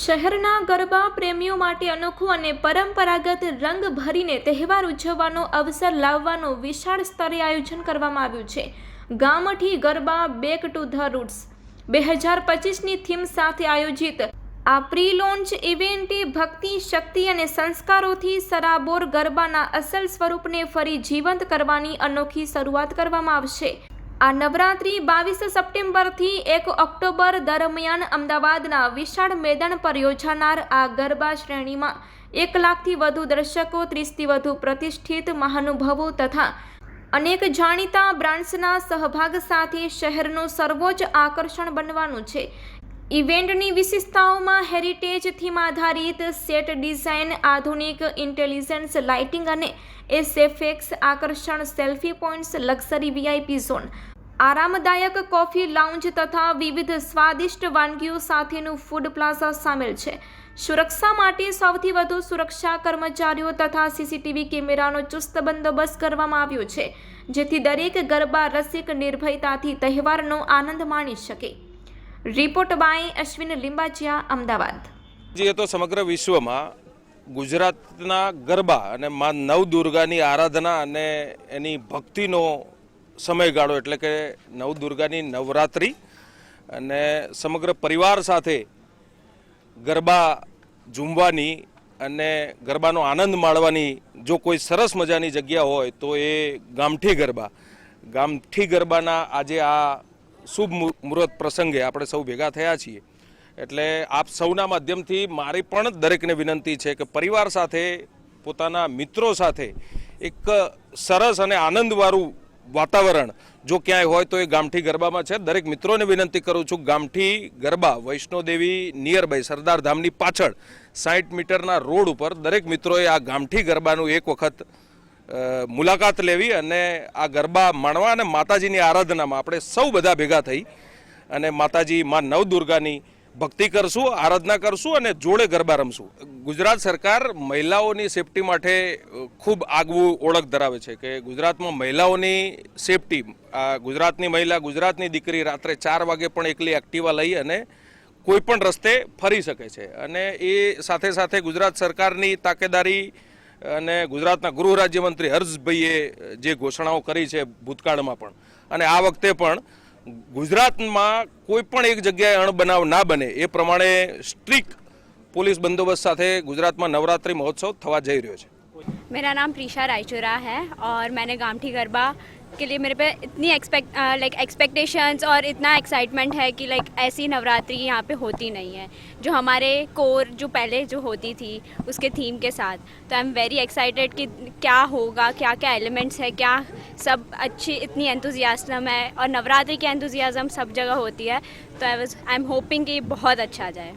શહેરના ગરબા પ્રેમીઓ માટે અનોખો અને પરંપરાગત રંગ ભરીને તહેવાર ઉજવવાનો અવસર લાવવાનો વિશાળ સ્તરે આયોજન કરવામાં આવ્યું છે। ગામઠી garba back to the roots 2025ની થીમ સાથે આયોજિત આ પ્રી લોન્ચ ઇવેન્ટે ભક્તિ, શક્તિ અને સંસ્કારોથી સરાબોર ગરબાના અસલ સ્વરૂપને ફરી જીવંત કરવાની અનોખી શરૂઆત કરવામાં આવશે। આ નવરાત્રી 22 સપ્ટેમ્બરથી 1 ઓક્ટોબર દરમિયાન અમદાવાદના વિશાળ મેદાન પર યોજાનાર આ ગરબા શ્રેણીમાં 1 લાખથી વધુ દર્શકો, 30થી વધુ પ્રતિષ્ઠિત મહાનુભાવો તથા અનેક જાણીતા બ્રાન્ડ્સના સહભાગ સાથે શહેરનું સર્વોચ્ચ આકર્ષણ બનવાનું છે। ઇવેન્ટની વિશેષતાઓમાં હેરિટેજ થીમ આધારિત સેટ ડિઝાઇન, આધુનિક ઇન્ટેલિજન્સ લાઇટિંગ અને એસએફએક્સ આકર્ષણ, selfie points, luxury VIP zone, આરામદાયક કોફી લાઉન્જ તથા વિવિધ સ્વાદિષ્ટ વાનગીઓ સાથેનું ફૂડ પ્લાઝા સામેલ છે। સુરક્ષા માટે સૌથી વધુ સુરક્ષા કર્મચારીઓ તથા સીસીટીવી કેમેરાનો ચુસ્ત બંદોબસ્ત કરવામાં આવ્યો છે, જેથી દરેક ગરબા રસિક નિર્ભયતાથી તહેવારનો આનંદ માણી શકે। Report by Ashwin Limbachiya, Ahmedabad. જે તો સમગ્ર વિશ્વમાં ગુજરાતના ગરબા અને માં નવદુર્ગાની આરાધના અને એની ભક્તિનો સમયગાળો એટલે કે નવદુર્ગાની નવરાત્રિ અને સમગ્ર પરિવાર સાથે ગરબા ઝૂમવાની અને ગરબાનો આનંદ માણવાની જો કોઈ સરસ મજાની જગ્યા હોય તો એ ગામઠી ગરબા। ગામઠી ગરબાના આજે આ શુભ મુહૂર્ત પ્રસંગે આપણે સૌ ભેગા થયા છીએ, એટલે આપ સૌના માધ્યમથી મારી પણ દરેકને વિનંતી છે કે પરિવાર સાથે, પોતાના મિત્રો સાથે એક સરસ અને આનંદવાળું વાતાવરણ જો ક્યાંય હોય તો એ ગામઠી ગરબામાં છે। દરેક મિત્રોને વિનંતી કરું છું, ગામઠી ગરબા વૈષ્ણોદેવી નિયર બાય સરદાર ધામની પાછળ 60 મીટરના રોડ ઉપર દરેક મિત્રોએ આ ગામઠી ગરબાનું એક વખત મુલાકાત લેવી અને આ ગરબા માણવા અને માતાજીની આરાધનામાં આપણે સૌ બધા ભેગા થઈ અને માતાજી માં નવદુર્ગાની ભક્તિ કરશું, આરાધના કરશું અને જોડે ગરબા રમશું। ગુજરાત સરકાર મહિલાઓની સેફટી માટે ખૂબ આગવું ઓળખ ધરાવે છે કે ગુજરાતમાં મહિલાઓની સેફટી, ગુજરાતની મહિલા, ગુજરાતની દીકરી રાત્રે 4 વાગે પણ એકલી એક્ટિવા લઈ અને કોઈ પણ રસ્તે ફરી શકે છે અને એ સાથે સાથે ગુજરાત સરકારની તાકેદારી અને ગુજરાતના ગૃહ રાજ્યમંત્રી હર્ષભાઈએ જે ઘોષણાઓ કરી છે ભૂતકાળમાં પણ અને આ વખતે પણ ગુજરાતમાં કોઈ પણ એક જગ્યાએ અણબનાવ ના બને એ પ્રમાણે સ્ટ્રિક્ટ પોલીસ બંદોબસ્ત સાથે ગુજરાતમાં નવરાત્રિ મહોત્સવ થવા જઈ રહ્યો છે। मेरा नाम प्रीशा रायचुरा है और मैंने गामठी गरबा के लिए मेरे पे इतनी एक्सपेक्टेशंस और इतना एक्साइटमेंट है कि ऐसी नवरात्रि यहाँ पे होती नहीं है जो हमारे कोर जो पहले जो होती थी उसके थीम के साथ। तो आई एम वेरी एक्साइटेड कि क्या होगा, क्या क्या एलिमेंट्स है, क्या सब अच्छी इतनी एंथुजियाज्म है और नवरात्रि की एंथुजियाज्म सब जगह होती है। तो आई एम होपिंग कि बहुत अच्छा जाए।